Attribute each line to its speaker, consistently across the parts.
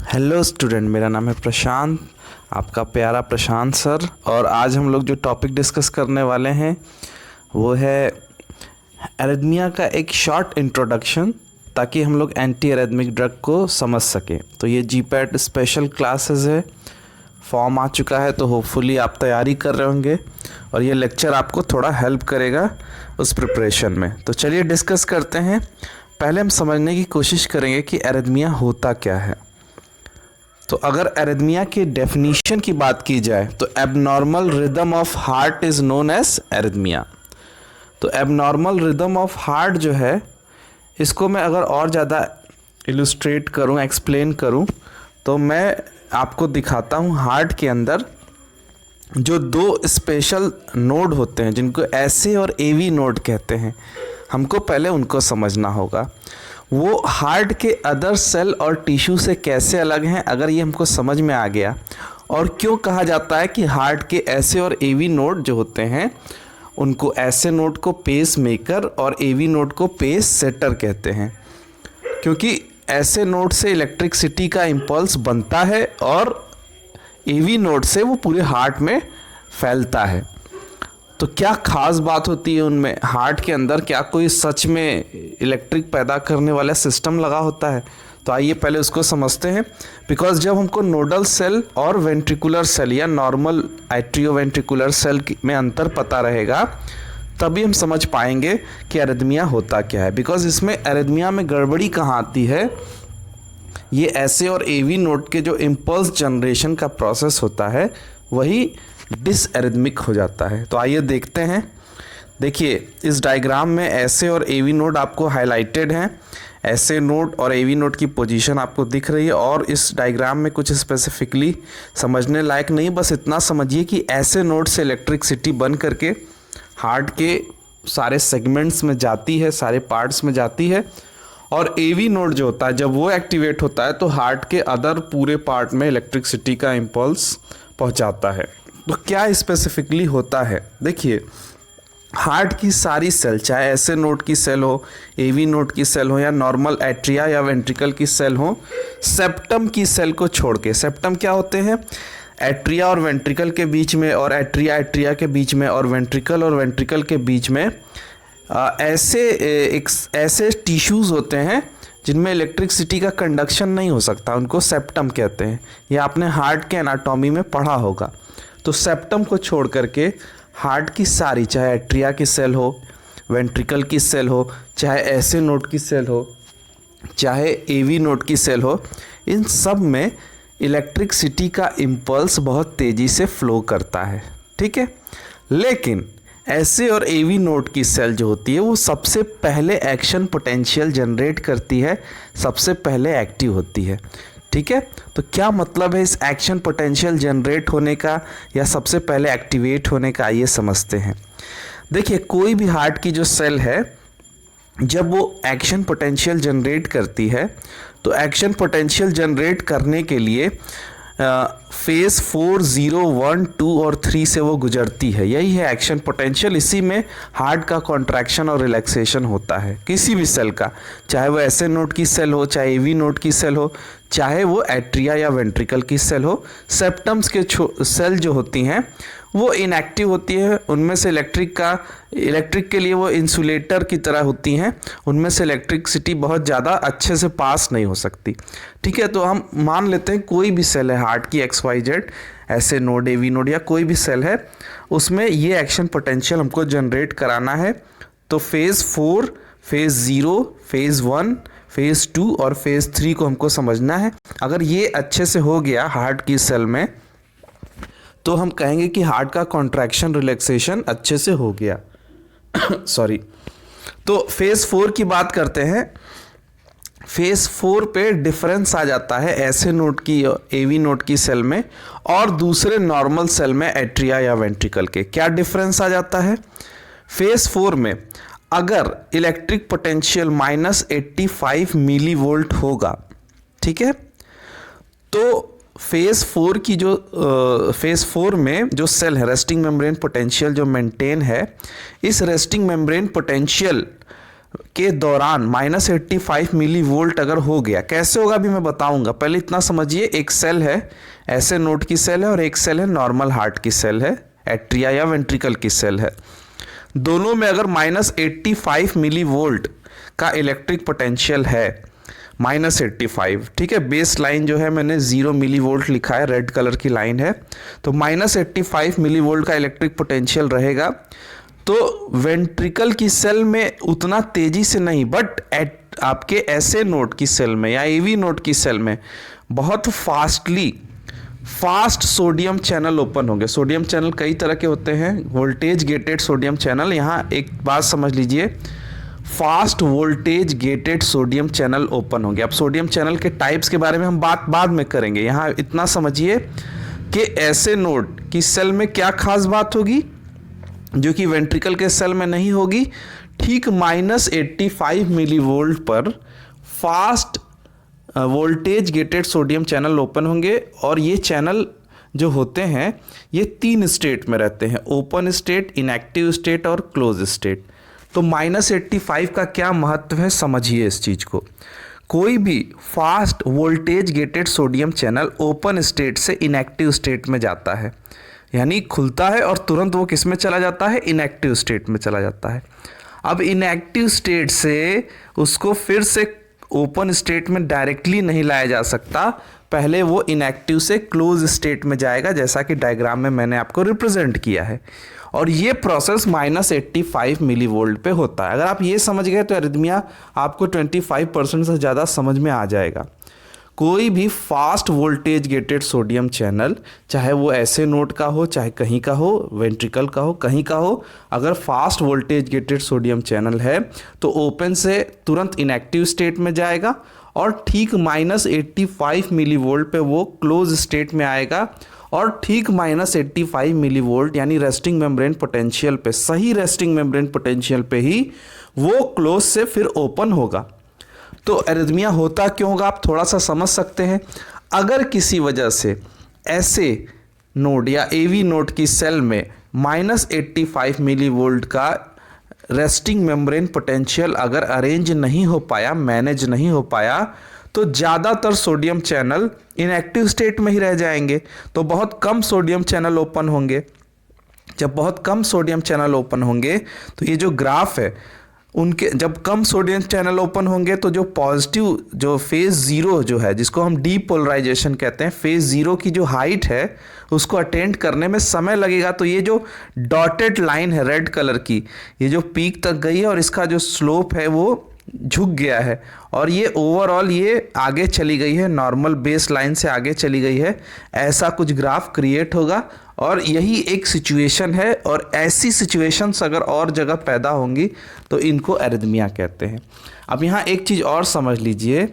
Speaker 1: Hello student, मेरा नाम है प्रशांत, आपका प्यारा प्रशांत सर। और आज हम लोग जो टॉपिक डिस्कस करने वाले हैं वो है एरिथमिया का एक शॉर्ट इंट्रोडक्शन, ताकि हम लोग एंटी एरिथमिक ड्रग को समझ सकें। तो ये जीपैट स्पेशल क्लासेस है, फॉर्म आ चुका है, तो होपफुली आप तैयारी कर रहे होंगे और ये लेक्चर आपको थोड़ा हेल्प करेगा उस प्रिपरेशन में। तो चलिए डिस्कस करते हैं। पहले हम समझने की कोशिश करेंगे कि एरिथमिया होता क्या है। तो अगर एरिथमिया के डेफिनीशन की बात की जाए तो abnormal rhythm of heart is known as arrhythmia. तो एबनॉर्मल रिदम ऑफ हार्ट जो है, इसको मैं अगर और ज़्यादा इलुस्ट्रेट करूं, एक्सप्लेन करूं, तो मैं आपको दिखाता हूं हार्ट के अंदर जो दो स्पेशल नोड होते हैं, जिनको एसए और एवी नोड कहते हैं। हमको पहले उनको समझना होगा। वो हार्ट के अदर सेल और टिश्यू से कैसे अलग हैं, अगर ये हमको समझ में आ गया, और क्यों कहा जाता है कि हार्ट के एसए और एवी नोड जो होते हैं, उनको एसए नोड को पेस मेकर और एवी नोड को पेस सेटर कहते हैं, क्योंकि एसए नोड से इलेक्ट्रिसिटी का इम्पल्स बनता है और एवी नोड से वो पूरे हार्ट में फैलता है। तो क्या ख़ास बात होती है उनमें? हार्ट के अंदर क्या कोई सच में इलेक्ट्रिक पैदा करने वाला सिस्टम लगा होता है? तो आइए पहले उसको समझते हैं। बिकॉज जब हमको नोडल सेल और वेंट्रिकुलर सेल या नॉर्मल एट्रियोवेंट्रिकुलर सेल में अंतर पता रहेगा, तभी हम समझ पाएंगे कि एरिथमिया होता क्या है। बिकॉज इसमें एरिथमिया में गड़बड़ी कहाँ आती है, ये एसए और एवी नोड के जो इम्पल्स जनरेशन का प्रोसेस होता है वही डिसएरिथमिक हो जाता है। तो आइए देखते हैं। देखिए इस डायग्राम में एसए और एवी नोड आपको हाईलाइटेड हैं। एसए नोड और एवी नोड की पोजीशन आपको दिख रही है, और इस डायग्राम में कुछ स्पेसिफिकली समझने लायक नहीं, बस इतना समझिए कि एसए नोड से इलेक्ट्रिसिटी बन करके हार्ट के सारे सेगमेंट्स में जाती है, सारे पार्ट्स में जाती है, और एवी नोड जो होता है जब वो एक्टिवेट होता है तो हार्ट के अदर पूरे पार्ट में इलेक्ट्रिसिटी का इम्पल्स पहुंचाता है। तो क्या स्पेसिफिकली होता है? देखिए हार्ट की सारी सेल, चाहे एसए नोड की सेल हो, एवी नोड की सेल हो, या नॉर्मल एट्रिया या वेंट्रिकल की सेल हो, सेप्टम की सेल को छोड़ के, सेप्टम क्या होते हैं? एट्रिया और वेंट्रिकल के बीच में, और एट्रिया के बीच में, और वेंट्रिकल के बीच में ऐसे टिश्यूज़ होते हैं जिनमें इलेक्ट्रिसिटी का कंडक्शन नहीं हो सकता, उनको सेप्टम कहते हैं। ये आपने हार्ट के एनाटॉमी में पढ़ा होगा। तो सेप्टम को छोड़ करके हार्ट की सारी, चाहे एट्रिया की सेल हो, वेंट्रिकल की सेल हो, चाहे एसए नोड की सेल हो, चाहे एवी नोड की सेल हो, इन सब में इलेक्ट्रिसिटी का इम्पल्स बहुत तेज़ी से फ्लो करता है। ठीक है, लेकिन एसए और एवी नोड की सेल जो होती है वो सबसे पहले एक्शन पोटेंशियल जनरेट करती है, सबसे पहले एक्टिव होती है। ठीक है, तो क्या मतलब है इस एक्शन पोटेंशियल जनरेट होने का या सबसे पहले एक्टिवेट होने का, ये समझते हैं। देखिए कोई भी हार्ट की जो सेल है, जब वो एक्शन पोटेंशियल जनरेट करती है तो एक्शन पोटेंशियल जनरेट करने के लिए फेज़ 4, 0, 1, 2 और 3 से वो गुजरती है। यही है एक्शन पोटेंशियल। इसी में हार्ट का कॉन्ट्रैक्शन और रिलैक्सेशन होता है किसी भी सेल का, चाहे वो एसए नोड की सेल हो, चाहे एवी नोड की सेल हो, चाहे वो एट्रिया या वेंट्रिकल की सेल हो। सेप्टम्स के सेल जो होती हैं वो इनएक्टिव होती है, उनमें से इलेक्ट्रिक के लिए वो इंसुलेटर की तरह होती हैं, उनमें से इलेक्ट्रिसिटी बहुत ज़्यादा अच्छे से पास नहीं हो सकती। ठीक है, तो हम मान लेते हैं कोई भी सेल है हार्ट की, XYZ, SA node, AV node या कोई भी सेल है, उसमें ये एक्शन पोटेंशियल हमको जनरेट कराना है। तो फेज़ 4, फेज़ 0, फेज़ 1, फेज़ 2 और फेज़ 3 को हमको समझना है। अगर ये अच्छे से हो गया हार्ट की सेल में, तो हम कहेंगे कि हार्ट का कॉन्ट्रैक्शन रिलैक्सेशन अच्छे से हो गया। सॉरी। तो फेज़ 4 की बात करते हैं। फेज़ 4 पे डिफरेंस आ जाता है एसए नोड की, एवी नोड की सेल में और दूसरे नॉर्मल सेल में, एट्रिया या वेंट्रिकल के। क्या डिफरेंस आ जाता है? फेज़ 4 में अगर इलेक्ट्रिक पोटेंशियल -85 मिली वोल्ट होगा, ठीक है, तो फेज़ 4 की जो फेज़ 4 में जो सेल है, रेस्टिंग मेम्ब्रेन पोटेंशियल जो मेंटेन है, इस रेस्टिंग मेम्ब्रेन पोटेंशियल के दौरान -85 मिली वोल्ट अगर हो गया, कैसे होगा अभी मैं बताऊंगा। पहले इतना समझिए, एक सेल है, ऐसे नोड की सेल है, और एक सेल है नॉर्मल हार्ट की सेल है, एट्रिया या वेंट्रिकल की सेल है। दोनों में अगर -85 मिली वोल्ट का इलेक्ट्रिक पोटेंशियल है, -85, ठीक है, बेस लाइन जो है मैंने 0 मिली वोल्ट लिखा है, रेड कलर की लाइन है, तो -85 मिली वोल्ट का इलेक्ट्रिक पोटेंशियल रहेगा। तो वेंट्रिकल की सेल में उतना तेजी से नहीं, बट आपके ऐसे नोड की सेल में या एवी नोड की सेल में बहुत फास्ट सोडियम चैनल ओपन होंगे। सोडियम चैनल कई तरह के होते हैं, वोल्टेज गेटेड सोडियम चैनल। यहाँ एक बात समझ लीजिए, fast voltage gated sodium channel open होंगे। अब सोडियम चैनल के टाइप्स के बारे में हम बात बाद में करेंगे। यहाँ इतना समझिए कि ऐसे नोड की सेल में क्या खास बात होगी जो कि वेंट्रिकल के सेल में नहीं होगी। ठीक -85 मिली वोल्ट पर fast voltage gated sodium channel open होंगे, और ये चैनल जो होते हैं ये 3 स्टेट में रहते हैं, ओपन स्टेट, इनएक्टिव स्टेट और क्लोज स्टेट। तो -85 का क्या महत्व है समझिए इस चीज़ को। कोई भी fast voltage gated sodium channel open state से इनएक्टिव स्टेट में जाता है, यानी खुलता है और तुरंत वो किस में चला जाता है, इनएक्टिव स्टेट में चला जाता है। अब इनएक्टिव स्टेट से उसको फिर से ओपन स्टेट में डायरेक्टली नहीं लाया जा सकता, पहले वो इनएक्टिव से क्लोज स्टेट में जाएगा, जैसा कि डायग्राम में मैंने आपको रिप्रेजेंट किया है। और ये प्रोसेस -85 मिली वोल्ट पे होता है। अगर आप ये समझ गए तो एरिथमिया आपको 25% से ज़्यादा समझ में आ जाएगा। कोई भी fast voltage gated sodium channel, चाहे वो ऐसे नोड का हो, चाहे कहीं का हो, वेंट्रिकल का हो, कहीं का हो, अगर fast voltage gated sodium channel है तो ओपन से तुरंत इनएक्टिव स्टेट में जाएगा, और ठीक -85 मिली वोल्ट पे वो क्लोज स्टेट में आएगा, और ठीक -85 मिली वोल्ट यानी रेस्टिंग मेम्ब्रेन पोटेंशियल पे, सही रेस्टिंग मेम्ब्रेन पोटेंशियल पे ही वो क्लोज से फिर ओपन होगा। तो एरिथमिया होता क्यों होगा आप थोड़ा सा समझ सकते हैं। अगर किसी वजह से ऐसे नोड या एवी नोड की सेल में -85 मिली वोल्ट का रेस्टिंग मेम्ब्रेन पोटेंशियल अगर अरेंज नहीं हो पाया, मैनेज नहीं हो पाया, तो ज़्यादातर सोडियम चैनल इनएक्टिव स्टेट में ही रह जाएंगे। तो बहुत कम सोडियम चैनल ओपन होंगे। जब बहुत कम सोडियम चैनल ओपन होंगे तो ये जो ग्राफ है उनके, जब कम सोडियम चैनल ओपन होंगे तो जो पॉजिटिव, जो फेज 0 जो है, जिसको हम डीपोलराइजेशन कहते हैं, फेज 0 की जो हाइट है उसको अटेंड करने में समय लगेगा। तो ये जो डॉटेड लाइन है रेड कलर की, ये जो पीक तक गई है और इसका जो स्लोप है वो झुक गया है, और ये ओवरऑल ये आगे चली गई है, नॉर्मल बेस लाइन से आगे चली गई है। ऐसा कुछ ग्राफ क्रिएट होगा, और यही एक सिचुएशन है। और ऐसी सिचुएशंस अगर और जगह पैदा होंगी तो इनको एरिथमिया कहते हैं। अब यहाँ एक चीज़ और समझ लीजिए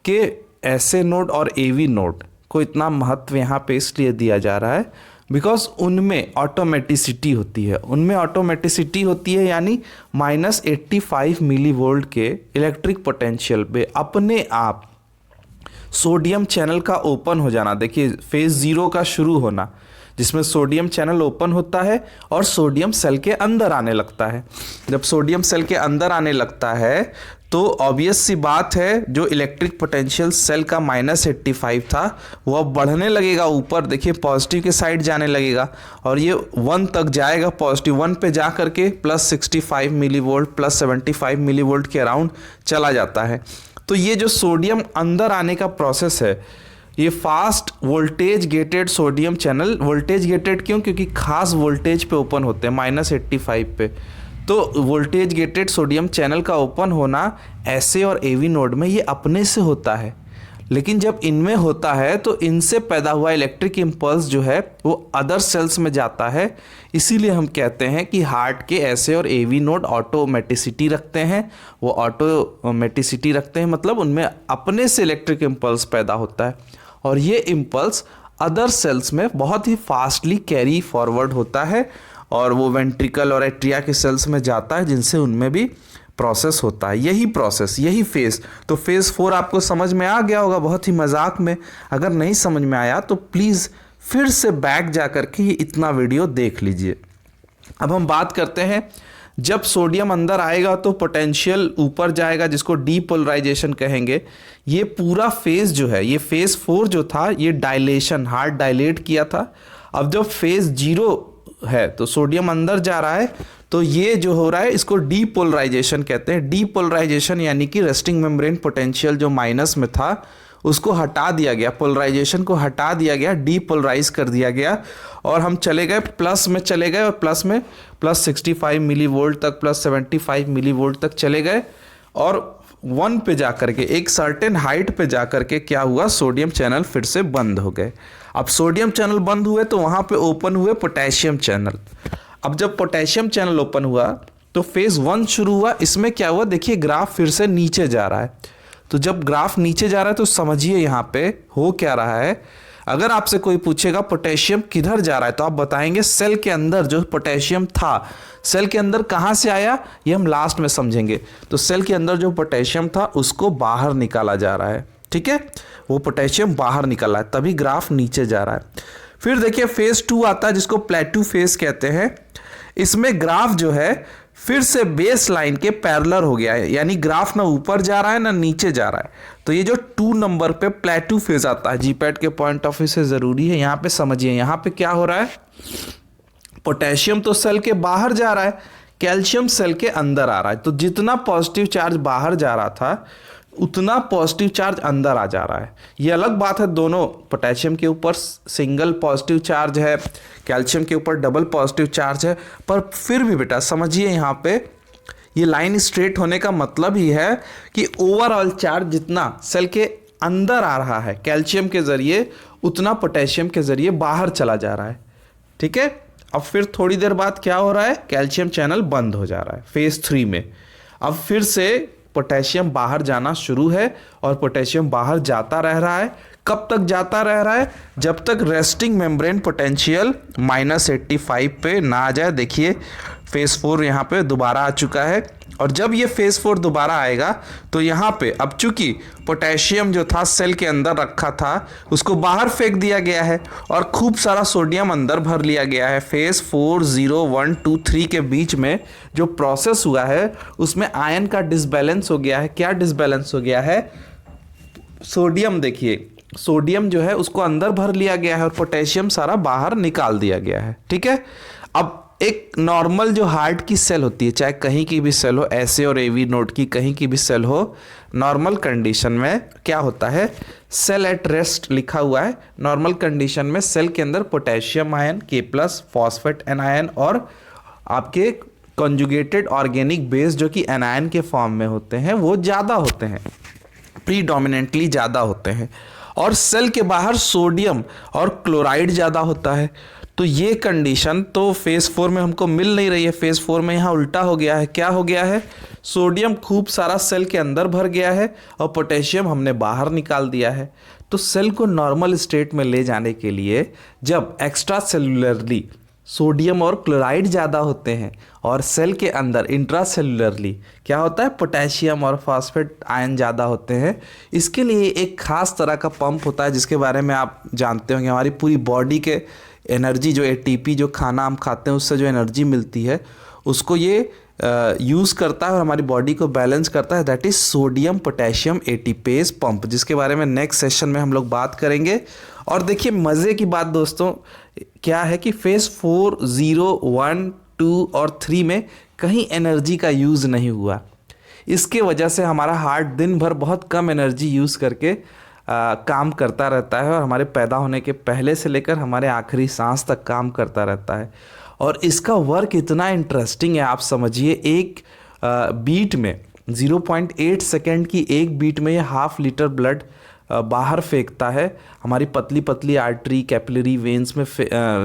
Speaker 1: कि ऐसे नोड और एवी नोड को इतना महत्व यहाँ पे इसलिए दिया जा रहा है बिकॉज उनमें ऑटोमेटिसिटी होती है। उनमें ऑटोमेटिसिटी होती है यानी -85 मिली वोल्ट के इलेक्ट्रिक पोटेंशियल पे अपने आप सोडियम चैनल का ओपन हो जाना। देखिए फेज 0 का शुरू होना, जिसमें सोडियम चैनल ओपन होता है और सोडियम सेल के अंदर आने लगता है। जब सोडियम सेल के अंदर आने लगता है तो ऑब्वियस सी बात है, जो इलेक्ट्रिक पोटेंशियल सेल का -85 था वो अब बढ़ने लगेगा ऊपर। देखिए पॉजिटिव के साइड जाने लगेगा और ये 1 तक जाएगा। पॉजिटिव 1 पे जा करके +65 मिली वोल्ट +75 मिली वोल्ट के अराउंड चला जाता है। तो ये जो सोडियम अंदर आने का प्रोसेस है, ये fast voltage gated sodium channel, voltage gated क्यों? क्योंकि खास वोल्टेज पे ओपन होते हैं -85 पे। तो वोल्टेज गेटेड सोडियम चैनल का ओपन होना ऐसे और एवी नोड में ये अपने से होता है, लेकिन जब इनमें होता है तो इनसे पैदा हुआ इलेक्ट्रिक इम्पल्स जो है वो अदर सेल्स में जाता है। इसीलिए हम कहते हैं कि हार्ट के ऐसे और एवी नोड ऑटोमेटिसिटी रखते हैं। वो ऑटोमेटिसिटी रखते हैं मतलब उनमें अपने से इलेक्ट्रिक इम्पल्स पैदा होता है और ये इम्पल्स अदर सेल्स में बहुत ही फास्टली कैरी फॉरवर्ड होता है और वो वेंट्रिकल और एट्रिया के सेल्स में जाता है, जिनसे उनमें भी प्रोसेस होता है। यही प्रोसेस, यही फेज। तो फेज 4 आपको समझ में आ गया होगा बहुत ही मजाक में। अगर नहीं समझ में आया तो प्लीज़ फिर से बैक जा कर के ये इतना वीडियो देख लीजिए। अब हम बात करते हैं जब सोडियम अंदर आएगा तो पोटेंशियल ऊपर जाएगा, जिसको डीपोलराइजेशन कहेंगे। ये पूरा फेज जो है, ये फेज 4 जो था, ये डायलेशन, हार्ट डायलेट किया था। अब जब फेज 0 है तो सोडियम अंदर जा रहा है, तो ये जो हो रहा है इसको डीपोलराइजेशन कहते हैं। डीपोलराइजेशन यानी कि रेस्टिंग मेम्ब्रेन पोटेंशियल जो माइनस में था उसको हटा दिया गया, पोलराइजेशन को हटा दिया गया, डीपोलराइज कर दिया गया, और हम चले गए प्लस में चले गए, और प्लस में प्लस 65 मिली वोल्ट तक, प्लस 75 मिली वोल्ट तक चले गए, और 1 पे जाकर के, एक सर्टेन हाइट पे जाकर के क्या हुआ, सोडियम चैनल फिर से बंद हो गए। अब सोडियम चैनल बंद हुए तो वहाँ पे ओपन हुए पोटेशियम चैनल। अब जब पोटेशियम चैनल ओपन हुआ तो फेज 1 शुरू हुआ। इसमें क्या हुआ, देखिए ग्राफ फिर से नीचे जा रहा है। तो जब ग्राफ नीचे जा रहा है तो समझिए यहाँ पे हो क्या रहा है। अगर आपसे कोई पूछेगा पोटेशियम किधर जा रहा है, तो आप बताएंगे सेल के अंदर जो पोटेशियम था, सेल के अंदर कहाँ से आया ये हम लास्ट में समझेंगे। तो सेल के अंदर जो पोटेशियम था उसको बाहर निकाला जा रहा है, ठीक है, वो पोटेशियम बाहर निकला है, तभी ग्राफ नीचे जा रहा है। फिर देखिए फेज 2 आता है जिसको प्लेटू फेज कहते हैं। इसमें ग्राफ जो है फिर से बेस लाइन के पैरेलल हो गया है, यानी ग्राफ ना ऊपर जा रहा है ना नीचे जा रहा है। तो ये जो 2 नंबर पे प्लेटू फेज आता है, जीपैट के पॉइंट ऑफ व्यू से जरूरी है। यहाँ पे समझिए, यहाँ पे क्या हो रहा है, पोटेशियम तो सेल के बाहर जा रहा है, कैल्शियम सेल के अंदर आ रहा है। तो जितना पॉजिटिव चार्ज बाहर जा रहा था उतना पॉजिटिव चार्ज अंदर आ जा रहा है। ये अलग बात है, दोनों पोटेशियम के ऊपर सिंगल पॉजिटिव चार्ज है, कैल्शियम के ऊपर डबल पॉजिटिव चार्ज है, पर फिर भी बेटा समझिए यहाँ पे ये लाइन स्ट्रेट होने का मतलब ही है कि ओवरऑल चार्ज जितना सेल के अंदर आ रहा है कैल्शियम के जरिए, उतना पोटेशियम के जरिए बाहर चला जा रहा है, ठीक है। अब फिर थोड़ी देर बाद क्या हो रहा है, कैल्शियम चैनल बंद हो जा रहा है फेज 3 में। अब फिर से पोटेशियम बाहर जाना शुरू है, और पोटेशियम बाहर जाता रह रहा है। कब तक जाता रह रहा है, जब तक रेस्टिंग मेम्ब्रेन पोटेंशियल -85 पे ना आ जाए। देखिए फेज 4 यहाँ पे दोबारा आ चुका है, और जब ये फेज 4 दोबारा आएगा तो यहाँ पे अब चूंकि पोटेशियम जो था सेल के अंदर रखा था उसको बाहर फेंक दिया गया है, और खूब सारा सोडियम अंदर भर लिया गया है। फेज 4 0 1 2 3 के बीच में जो प्रोसेस हुआ है उसमें आयन का डिसबैलेंस हो गया है। क्या डिसबैलेंस हो गया है, सोडियम, देखिए सोडियम जो है उसको अंदर भर लिया गया है और पोटेशियम सारा बाहर निकाल दिया गया है, ठीक है। अब एक नॉर्मल जो हार्ट की सेल होती है, चाहे कहीं की भी सेल हो, ऐसे और एवी नोड की कहीं की भी सेल हो, नॉर्मल कंडीशन में क्या होता है, सेल एट रेस्ट लिखा हुआ है। नॉर्मल कंडीशन में सेल के अंदर potassium ion K+, phosphate anion और आपके कॉन्जुगेटेड ऑर्गेनिक बेस जो कि एनायन के फॉर्म में होते हैं वो ज़्यादा होते हैं, प्रीडोमिनेंटली ज़्यादा होते हैं, और सेल के बाहर सोडियम और क्लोराइड ज़्यादा होता है। तो ये कंडीशन तो फेज 4 में हमको मिल नहीं रही है। फेज 4 में यहाँ उल्टा हो गया है। क्या हो गया है, सोडियम खूब सारा सेल के अंदर भर गया है और पोटेशियम हमने बाहर निकाल दिया है। तो सेल को नॉर्मल स्टेट में ले जाने के लिए जब एक्स्ट्रा सेलुलरली सोडियम और क्लोराइड ज़्यादा होते हैं और सेल के अंदर इंट्रासेलुलरली क्या होता है, पोटेशियम और फॉस्फेट आयन ज़्यादा होते हैं, इसके लिए एक खास तरह का पंप होता है जिसके बारे में आप जानते होंगे। हमारी पूरी बॉडी के एनर्जी जो ATP जो खाना हम खाते हैं उससे जो एनर्जी मिलती है उसको ये यूज़ करता है और हमारी बॉडी को बैलेंस करता है। That is sodium potassium ATPase pump, जिसके बारे में नेक्स्ट सेशन में हम लोग बात करेंगे। और देखिए मज़े की बात दोस्तों क्या है कि फेज 4 0 1 2 और 3 में कहीं एनर्जी का यूज़ नहीं हुआ। इसके वजह से हमारा हार्ट दिन भर बहुत कम एनर्जी यूज़ करके काम करता रहता है और हमारे पैदा होने के पहले से लेकर हमारे आखिरी सांस तक काम करता रहता है। और इसका वर्क इतना इंटरेस्टिंग है, आप समझिए एक बीट में 0.8 सेकेंड की एक बीट में ये 1/2 लीटर ब्लड बाहर फेंकता है, हमारी पतली पतली आर्टरी कैपिलरी वेन्स में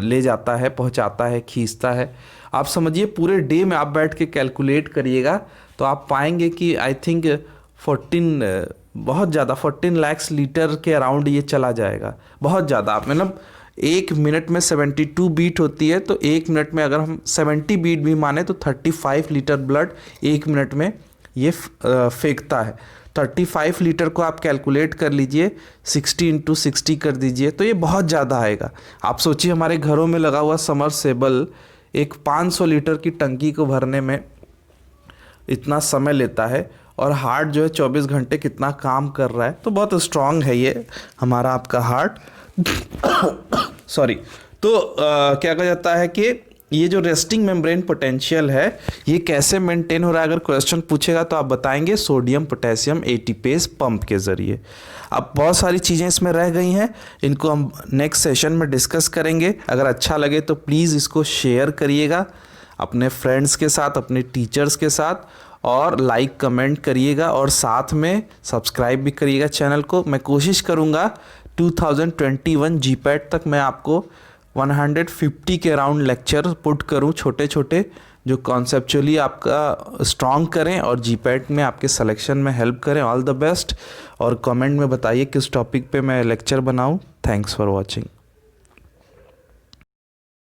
Speaker 1: ले जाता है, पहुंचाता है, खींचता है। आप समझिए पूरे डे में आप बैठ के कैलकुलेट करिएगा तो आप पाएंगे कि आई थिंक 14 लाख लीटर के अराउंड ये चला जाएगा। बहुत ज़्यादा, आप मतलब एक मिनट में 72 बीट होती है, तो एक मिनट में अगर हम 70 बीट भी माने तो 35 लीटर ब्लड एक मिनट में ये फेंकता है। 35 लीटर को आप कैलकुलेट कर लीजिए, 60 × 60 कर दीजिए तो ये बहुत ज़्यादा आएगा। आप सोचिए हमारे घरों में लगा हुआ समरसेबल एक 500 लीटर की टंकी को भरने में इतना समय लेता है और हार्ट जो है 24 घंटे कितना काम कर रहा है, तो बहुत स्ट्रांग है ये हमारा आपका हार्ट। सॉरी। तो क्या कहा जाता है कि ये जो रेस्टिंग मेम्ब्रेन पोटेंशियल है ये कैसे मेंटेन हो रहा है, अगर क्वेश्चन पूछेगा तो आप बताएंगे सोडियम पोटेशियम एटीपेज पंप के ज़रिए। अब बहुत सारी चीज़ें इसमें रह गई हैं, इनको हम नेक्स्ट सेशन में डिस्कस करेंगे। अगर अच्छा लगे तो प्लीज़ इसको शेयर करिएगा अपने फ्रेंड्स के साथ, अपने टीचर्स के साथ, और लाइक कमेंट करिएगा और साथ में सब्सक्राइब भी करिएगा चैनल को। मैं कोशिश करूँगा 2021 जीपैट तक मैं आपको 150 के अराउंड लेक्चर पुट करूं, छोटे छोटे, जो कॉन्सेप्चुअली आपका स्ट्रॉन्ग करें और जीपैट में आपके सिलेक्शन में हेल्प करें। All the best. और कमेंट में बताइए किस टॉपिक पे मैं लेक्चर बनाऊं। Thanks for watching.